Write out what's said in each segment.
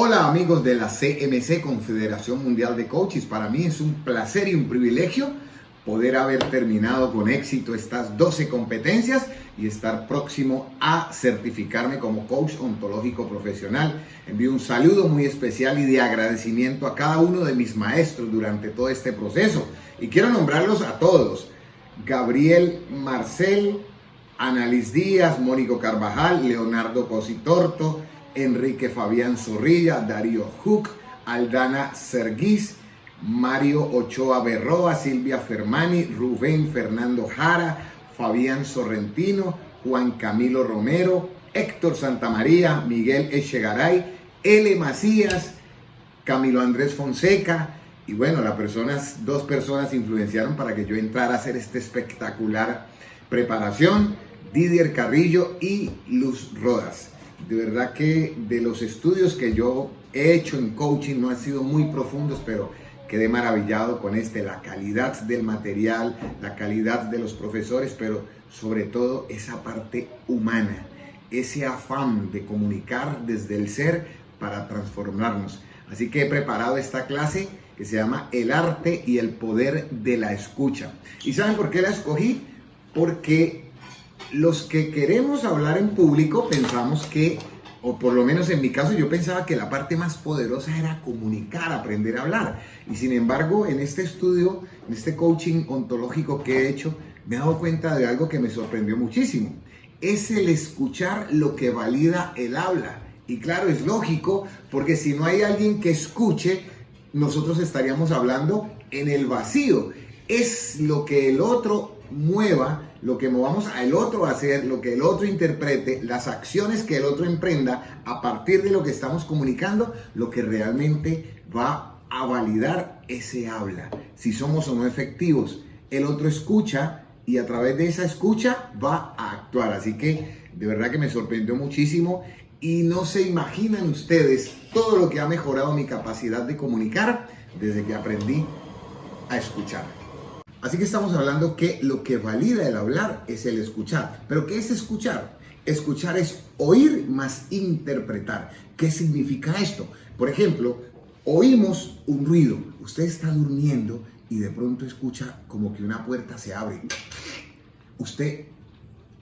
Hola amigos de la CMC, Confederación Mundial de Coaches. Para mí es un placer y un privilegio poder haber terminado con éxito estas 12 competencias y estar próximo a certificarme como coach ontológico profesional. Envío un saludo muy especial y de agradecimiento a cada uno de mis maestros durante todo este proceso. Y quiero nombrarlos a todos: Gabriel Marcel, Annalise Díaz, Mónico Carvajal, Leonardo Cositorto, Enrique Fabián Zorrilla, Darío Hook, Aldana Serguís, Mario Ochoa Berroa, Silvia Fermani, Rubén Fernando Jara, Fabián Sorrentino, Juan Camilo Romero, Héctor Santamaría, Miguel Echegaray, L. Macías, Camilo Andrés Fonseca. Y bueno, dos personas influenciaron para que yo entrara a hacer esta espectacular preparación: Didier Carrillo y Luz Rodas. De verdad que de los estudios que yo he hecho en coaching no han sido muy profundos, pero quedé maravillado con la calidad del material, la calidad de los profesores, pero sobre todo esa parte humana, ese afán de comunicar desde el ser para transformarnos. Así que he preparado esta clase que se llama El arte y el poder de la escucha. ¿Y saben por qué la escogí? Porque los que queremos hablar en público pensamos que, o por lo menos en mi caso, yo pensaba que la parte más poderosa era comunicar, aprender a hablar. Y sin embargo, en este estudio, en este coaching ontológico que he hecho, me he dado cuenta de algo que me sorprendió muchísimo. Es el escuchar lo que valida el habla. Y claro, es lógico, porque si no hay alguien que escuche, nosotros estaríamos hablando en el vacío. Es lo que el otro mueva, lo que movamos al otro a hacer, lo que el otro interprete, las acciones que el otro emprenda a partir de lo que estamos comunicando, lo que realmente va a validar ese habla, si somos o no efectivos. El otro escucha y a través de esa escucha va a actuar. Así que de verdad que me sorprendió muchísimo y no se imaginan ustedes todo lo que ha mejorado mi capacidad de comunicar desde que aprendí a escuchar. Así que estamos hablando que lo que valida el hablar es el escuchar. ¿Pero qué es escuchar? Escuchar es oír más interpretar. ¿Qué significa esto? Por ejemplo, oímos un ruido. Usted está durmiendo y de pronto escucha como que una puerta se abre. Usted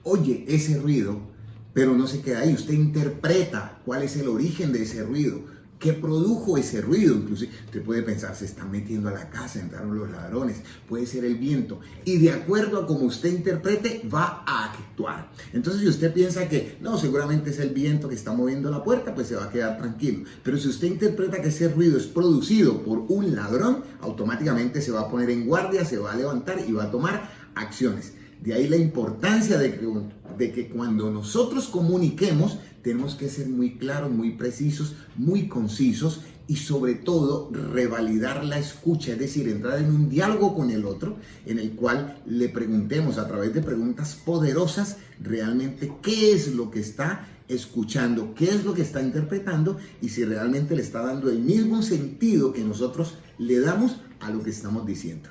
oye ese ruido, pero no se queda ahí. Usted interpreta cuál es el origen de ese ruido. ¿Qué produjo ese ruido? Inclusive usted puede pensar, se están metiendo a la casa, entraron los ladrones, puede ser el viento. Y de acuerdo a cómo usted interprete, va a actuar. Entonces, si usted piensa que no, seguramente es el viento que está moviendo la puerta, pues se va a quedar tranquilo. Pero si usted interpreta que ese ruido es producido por un ladrón, automáticamente se va a poner en guardia, se va a levantar y va a tomar acciones. De ahí la importancia de que cuando nosotros comuniquemos, tenemos que ser muy claros, muy precisos, muy concisos y sobre todo revalidar la escucha, es decir, entrar en un diálogo con el otro en el cual le preguntemos a través de preguntas poderosas realmente qué es lo que está escuchando, qué es lo que está interpretando y si realmente le está dando el mismo sentido que nosotros le damos a lo que estamos diciendo.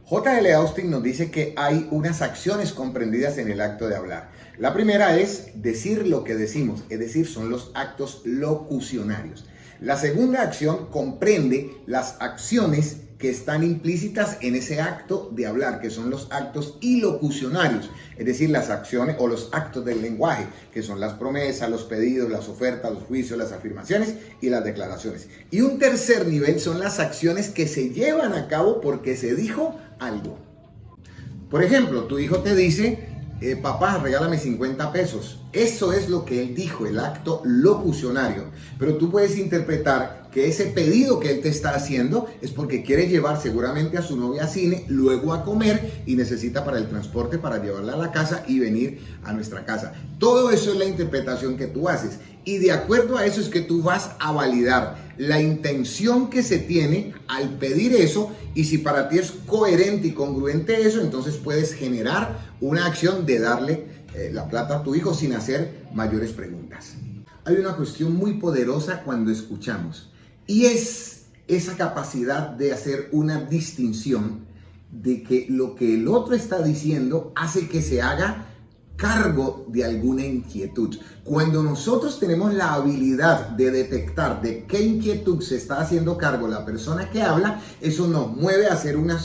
J.L. Austin nos dice que hay unas acciones comprendidas en el acto de hablar. La primera es decir lo que decimos, es decir, son los actos locucionarios. La segunda acción comprende las acciones que están implícitas en ese acto de hablar, que son los actos ilocucionarios, es decir, las acciones o los actos del lenguaje, que son las promesas, los pedidos, las ofertas, los juicios, las afirmaciones y las declaraciones. Y un tercer nivel son las acciones que se llevan a cabo porque se dijo algo. Por ejemplo, tu hijo te dice, papá, regálame 50 pesos. Eso es lo que él dijo, el acto locucionario. Pero tú puedes interpretar que ese pedido que él te está haciendo es porque quiere llevar seguramente a su novia a cine, luego a comer y necesita para el transporte para llevarla a la casa y venir a nuestra casa. Todo eso es la interpretación que tú haces. Y de acuerdo a eso es que tú vas a validar la intención que se tiene al pedir eso, y si para ti es coherente y congruente eso, entonces puedes generar una acción de darle la plata a tu hijo sin hacer mayores preguntas. Hay una cuestión muy poderosa cuando escuchamos y es esa capacidad de hacer una distinción de que lo que el otro está diciendo hace que se haga cargo de alguna inquietud. Cuando nosotros tenemos la habilidad de detectar de qué inquietud se está haciendo cargo la persona que habla, eso nos mueve a hacer una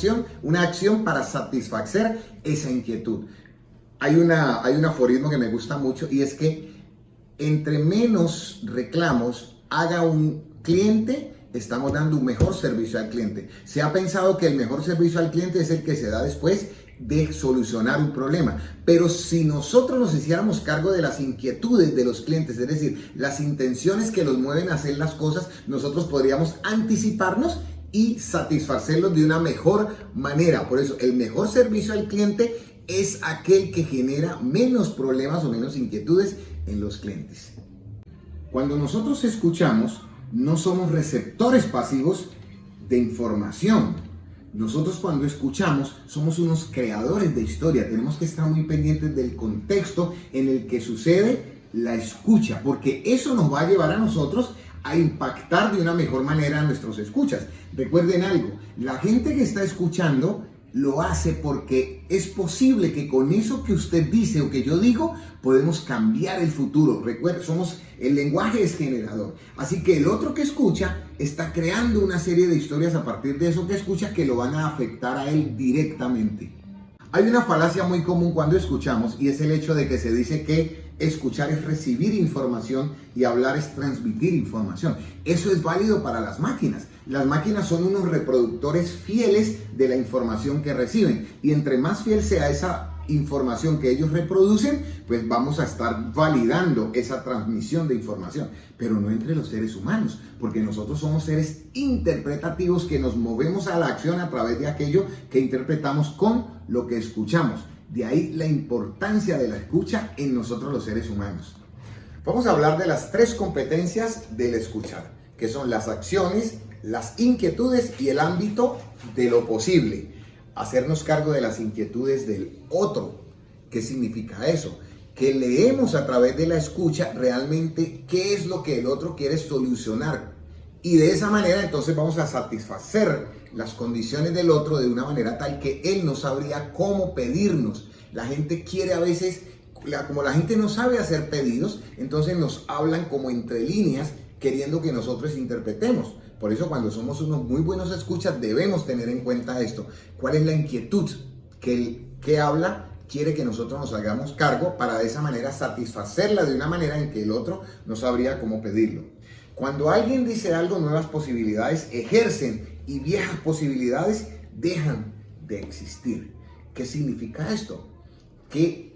acción para satisfacer esa inquietud. Hay un aforismo que me gusta mucho y es que entre menos reclamos haga un cliente, estamos dando un mejor servicio al cliente. Se ha pensado que el mejor servicio al cliente es el que se da después de solucionar un problema. Pero si nosotros nos hiciéramos cargo de las inquietudes de los clientes, es decir, las intenciones que los mueven a hacer las cosas, nosotros podríamos anticiparnos y satisfacerlos de una mejor manera. Por eso, el mejor servicio al cliente es aquel que genera menos problemas o menos inquietudes en los clientes. Cuando nosotros escuchamos, no somos receptores pasivos de información. Nosotros cuando escuchamos somos unos creadores de historia. Tenemos que estar muy pendientes del contexto en el que sucede la escucha, porque eso nos va a llevar a nosotros a impactar de una mejor manera a nuestros escuchas. Recuerden algo, la gente que está escuchando lo hace porque es posible que con eso que usted dice o que yo digo, podemos cambiar el futuro. Recuerden, el lenguaje es generador. Así que el otro que escucha está creando una serie de historias a partir de eso que escucha que lo van a afectar a él directamente. Hay una falacia muy común cuando escuchamos y es el hecho de que se dice que escuchar es recibir información y hablar es transmitir información. Eso es válido para las máquinas. Las máquinas son unos reproductores fieles de la información que reciben y entre más fiel sea esa información que ellos reproducen, pues vamos a estar validando esa transmisión de información, pero no entre los seres humanos, porque nosotros somos seres interpretativos que nos movemos a la acción a través de aquello que interpretamos con lo que escuchamos. De ahí la importancia de la escucha en nosotros los seres humanos. Vamos a hablar de las 3 competencias del escuchar, que son las acciones, las inquietudes y el ámbito de lo posible. Hacernos cargo de las inquietudes del otro. ¿Qué significa eso? Que leemos a través de la escucha realmente qué es lo que el otro quiere solucionar. Y de esa manera entonces vamos a satisfacer las condiciones del otro de una manera tal que él no sabría cómo pedirnos. La gente quiere a veces, como la gente no sabe hacer pedidos, entonces nos hablan como entre líneas queriendo que nosotros interpretemos. Por eso cuando somos unos muy buenos escuchas debemos tener en cuenta esto. ¿Cuál es la inquietud que el que habla quiere que nosotros nos hagamos cargo para de esa manera satisfacerla de una manera en que el otro no sabría cómo pedirlo? Cuando alguien dice algo, nuevas posibilidades ejercen y viejas posibilidades dejan de existir. ¿Qué significa esto? Que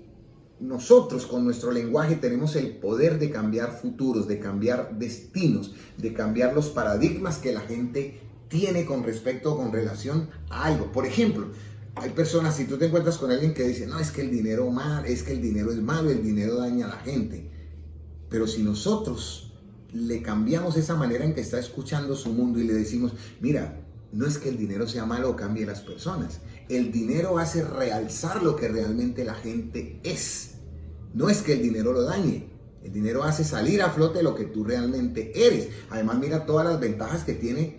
nosotros con nuestro lenguaje tenemos el poder de cambiar futuros, de cambiar destinos, de cambiar los paradigmas que la gente tiene con respecto o con relación a algo. Por ejemplo, hay personas, si tú te encuentras con alguien que dice, no, es que el dinero es malo, el dinero daña a la gente. Pero si nosotros le cambiamos esa manera en que está escuchando su mundo y le decimos, mira, no es que el dinero sea malo o cambie las personas. El dinero hace realzar lo que realmente la gente es. No es que el dinero lo dañe. El dinero hace salir a flote lo que tú realmente eres. Además, mira todas las ventajas que tiene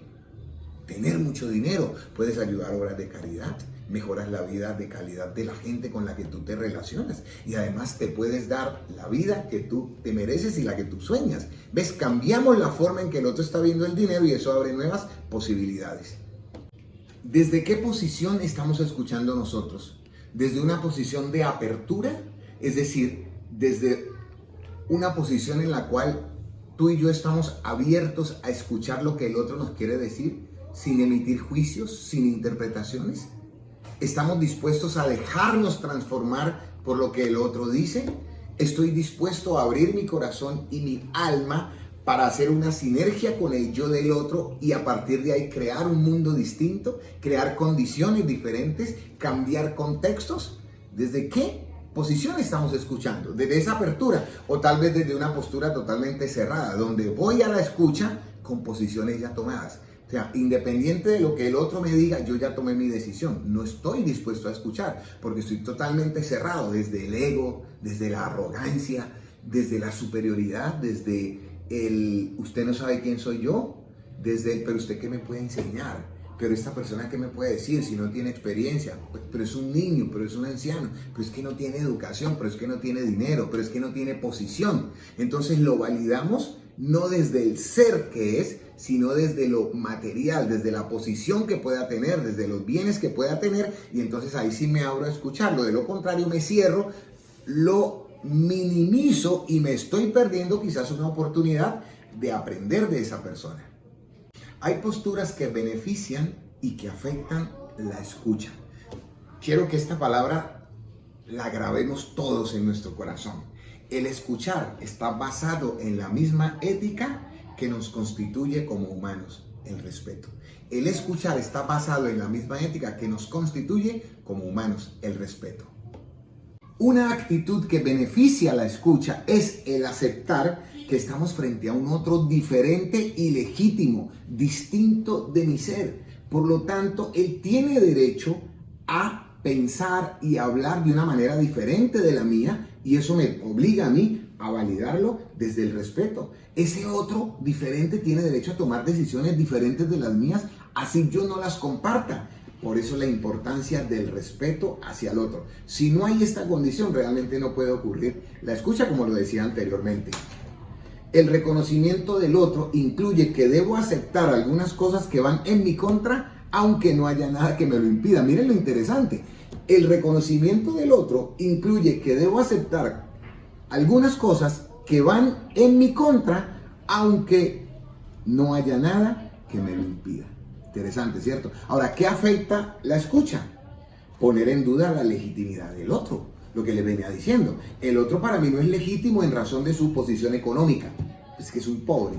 tener mucho dinero. Puedes ayudar a obras de caridad. Mejoras la vida de calidad de la gente con la que tú te relacionas. Y además te puedes dar la vida que tú te mereces y la que tú sueñas. ¿Ves? Cambiamos la forma en que el otro está viendo el dinero y eso abre nuevas posibilidades. ¿Desde qué posición estamos escuchando nosotros? ¿Desde una posición de apertura? Es decir, desde una posición en la cual tú y yo estamos abiertos a escuchar lo que el otro nos quiere decir, sin emitir juicios, sin interpretaciones. ¿Estamos dispuestos a dejarnos transformar por lo que el otro dice? ¿Estoy dispuesto a abrir mi corazón y mi alma para hacer una sinergia con el yo del otro y a partir de ahí crear un mundo distinto, crear condiciones diferentes, cambiar contextos? ¿Desde qué posición estamos escuchando? ¿Desde esa apertura o tal vez desde una postura totalmente cerrada, donde voy a la escucha con posiciones ya tomadas? O sea, independiente de lo que el otro me diga, yo ya tomé mi decisión. No estoy dispuesto a escuchar porque estoy totalmente cerrado desde el ego, desde la arrogancia, desde la superioridad, desde usted no sabe quién soy yo, desde el, pero usted qué me puede enseñar. pero esta persona, ¿qué me puede decir si no tiene experiencia? Pero es un niño, pero es un anciano, pero es que no tiene educación, pero es que no tiene dinero, pero es que no tiene posición. Entonces lo validamos no desde el ser que es, sino desde lo material, desde la posición que pueda tener, desde los bienes que pueda tener, y entonces ahí sí me abro a escucharlo. De lo contrario me cierro, lo minimizo y me estoy perdiendo quizás una oportunidad de aprender de esa persona. Hay posturas que benefician y que afectan la escucha. Quiero que esta palabra la grabemos todos en nuestro corazón. El escuchar está basado en la misma ética que nos constituye como humanos, el respeto. El escuchar está basado en la misma ética que nos constituye como humanos, el respeto. Una actitud que beneficia la escucha es el aceptar que estamos frente a un otro diferente y legítimo, distinto de mi ser. Por lo tanto, él tiene derecho a pensar y hablar de una manera diferente de la mía, y eso me obliga a mí a validarlo desde el respeto. Ese otro diferente tiene derecho a tomar decisiones diferentes de las mías, así yo no las comparta. Por eso la importancia del respeto hacia el otro. Si no hay esta condición, realmente no puede ocurrir la escucha, como lo decía anteriormente. El reconocimiento del otro incluye que debo aceptar algunas cosas que van en mi contra, aunque no haya nada que me lo impida. Miren lo interesante. El reconocimiento del otro incluye que debo aceptar algunas cosas que van en mi contra, aunque no haya nada que me lo impida. Interesante, ¿cierto? Ahora, ¿qué afecta la escucha? Poner en duda la legitimidad del otro. Lo que le venía diciendo. El otro para mí no es legítimo en razón de su posición económica. Es que es un pobre.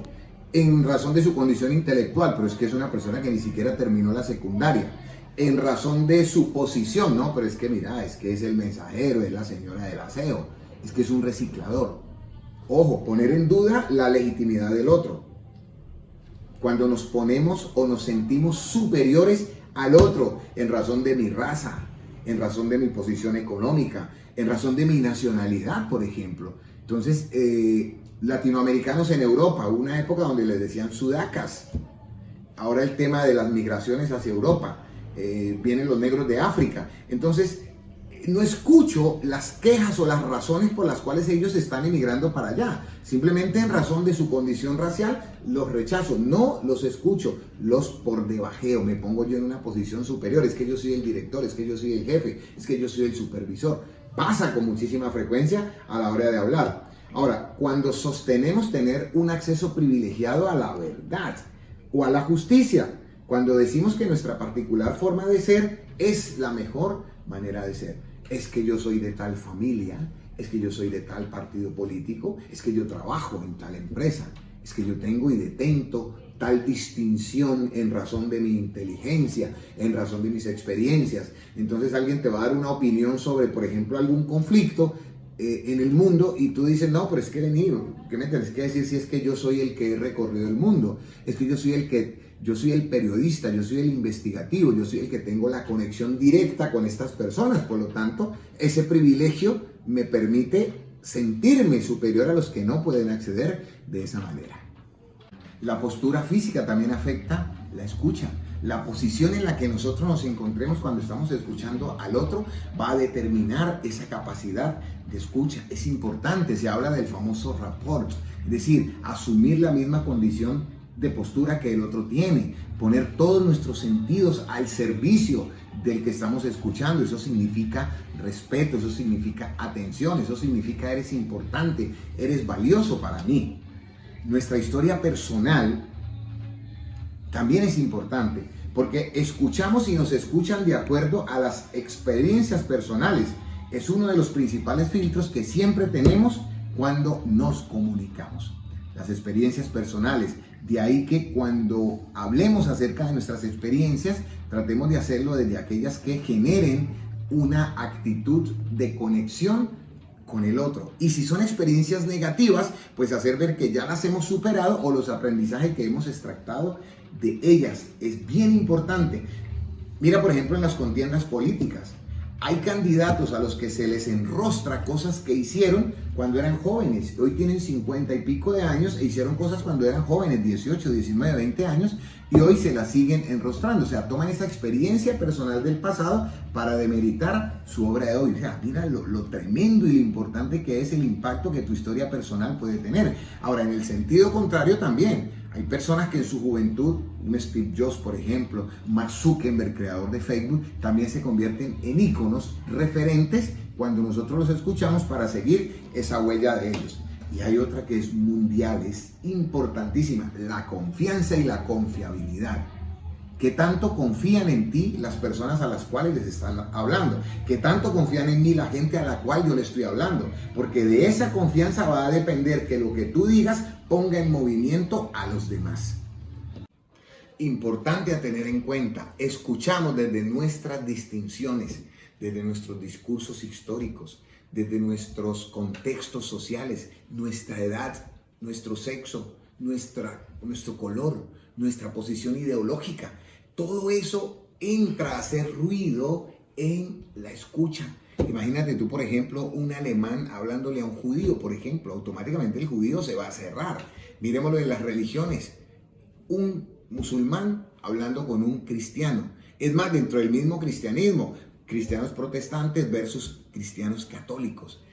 En razón de su condición intelectual, pero es que es una persona que ni siquiera terminó la secundaria. En razón de su posición, no, pero es que mira, es que es el mensajero, es la señora del aseo, es que es un reciclador. Ojo, poner en duda la legitimidad del otro. Cuando nos ponemos o nos sentimos superiores al otro en razón de mi raza, en razón de mi posición económica, en razón de mi nacionalidad, por ejemplo. Entonces, latinoamericanos en Europa, hubo una época donde les decían sudacas. Ahora el tema de las migraciones hacia Europa, vienen los negros de África. Entonces, no escucho las quejas o las razones por las cuales ellos están emigrando para allá. Simplemente en razón de su condición racial los rechazo, no los escucho, los por debajeo, me pongo yo en una posición superior. Es que yo soy el director, es que yo soy el jefe, es que yo soy el supervisor. Pasa con muchísima frecuencia a la hora de hablar. Ahora, cuando sostenemos tener un acceso privilegiado a la verdad o a la justicia, cuando decimos que nuestra particular forma de ser es la mejor manera de ser. Es que yo soy de tal familia, es que yo soy de tal partido político, es que yo trabajo en tal empresa, es que yo tengo y detento tal distinción en razón de mi inteligencia, en razón de mis experiencias. Entonces alguien te va a dar una opinión sobre, por ejemplo, algún conflicto en el mundo, y tú dices, no, pero es que ¿qué me tienes que decir si es que yo soy el que he recorrido el mundo? Es que yo soy el periodista, yo soy el investigativo, yo soy el que tengo la conexión directa con estas personas. Por lo tanto, ese privilegio me permite sentirme superior a los que no pueden acceder de esa manera. La postura física también afecta la escucha. La posición en la que nosotros nos encontremos cuando estamos escuchando al otro va a determinar esa capacidad de escucha. Es importante, se habla del famoso rapport, es decir, asumir la misma condición de postura que el otro tiene, poner todos nuestros sentidos al servicio del que estamos escuchando. Eso significa respeto, eso significa atención, eso significa eres importante, eres valioso para mí. Nuestra historia personal también es importante, porque escuchamos y nos escuchan de acuerdo a las experiencias personales. Es uno de los principales filtros que siempre tenemos cuando nos comunicamos. Las experiencias personales. De ahí que cuando hablemos acerca de nuestras experiencias, tratemos de hacerlo desde aquellas que generen una actitud de conexión con el otro. Y si son experiencias negativas, pues hacer ver que ya las hemos superado o los aprendizajes que hemos extractado de ellas. Es bien importante. Mira, por ejemplo, en las contiendas políticas. Hay candidatos a los que se les enrostra cosas que hicieron cuando eran jóvenes. Hoy tienen 50 y pico de años e hicieron cosas cuando eran jóvenes, 18, 19, 20 años, y hoy se las siguen enrostrando. O sea, toman esa experiencia personal del pasado para demeritar su obra de hoy. O sea, mira lo tremendo y lo importante que es el impacto que tu historia personal puede tener. Ahora, en el sentido contrario también. Hay personas que en su juventud, un Steve Jobs, por ejemplo, Mark Zuckerberg, creador de Facebook, también se convierten en íconos referentes cuando nosotros los escuchamos para seguir esa huella de ellos. Y hay otra que es mundial, es importantísima, la confianza y la confiabilidad. ¿Qué tanto confían en ti las personas a las cuales les están hablando? ¿Qué tanto confían en mí la gente a la cual yo le estoy hablando? Porque de esa confianza va a depender que lo que tú digas ponga en movimiento a los demás. Importante a tener en cuenta, escuchamos desde nuestras distinciones, desde nuestros discursos históricos, desde nuestros contextos sociales, nuestra edad, nuestro sexo, nuestro color, nuestra posición ideológica. Todo eso entra a hacer ruido en la escucha. Imagínate tú, por ejemplo, un alemán hablándole a un judío, por ejemplo, automáticamente el judío se va a cerrar. Miremoslo en las religiones. Un musulmán hablando con un cristiano. Es más, dentro del mismo cristianismo, cristianos protestantes versus cristianos católicos.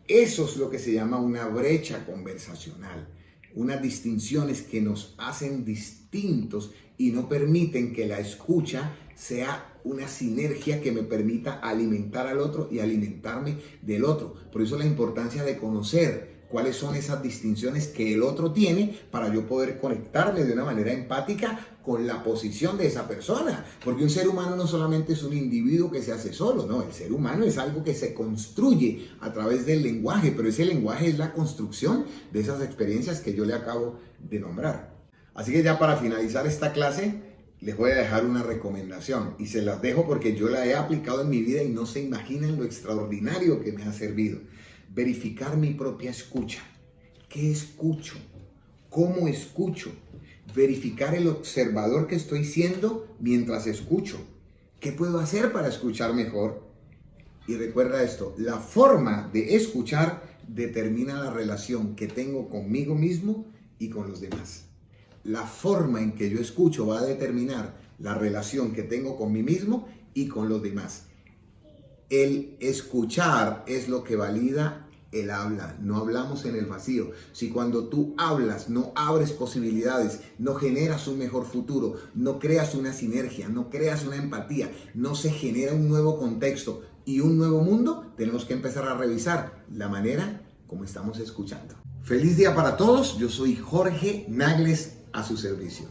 Eso es lo que se llama una brecha conversacional. Unas distinciones que nos hacen distintos y no permiten que la escucha sea una sinergia que me permita alimentar al otro y alimentarme del otro. Por eso la importancia de conocer cuáles son esas distinciones que el otro tiene para yo poder conectarme de una manera empática con la posición de esa persona. Porque un ser humano no solamente es un individuo que se hace solo, no, el ser humano es algo que se construye a través del lenguaje, pero ese lenguaje es la construcción de esas experiencias que yo le acabo de nombrar. Así que ya para finalizar esta clase, les voy a dejar una recomendación y se las dejo porque yo la he aplicado en mi vida y no se imaginan lo extraordinario que me ha servido. Verificar mi propia escucha. ¿Qué escucho? ¿Cómo escucho? Verificar el observador que estoy siendo mientras escucho. ¿Qué puedo hacer para escuchar mejor? Y recuerda esto, la forma de escuchar determina la relación que tengo conmigo mismo y con los demás. La forma en que yo escucho va a determinar la relación que tengo con mí mismo y con los demás. El escuchar es lo que valida el habla. No hablamos en el vacío. Si cuando tú hablas no abres posibilidades, no generas un mejor futuro, no creas una sinergia, no creas una empatía, no se genera un nuevo contexto y un nuevo mundo, tenemos que empezar a revisar la manera como estamos escuchando. Feliz día para todos. Yo soy Jorge Nagles, a su servicio.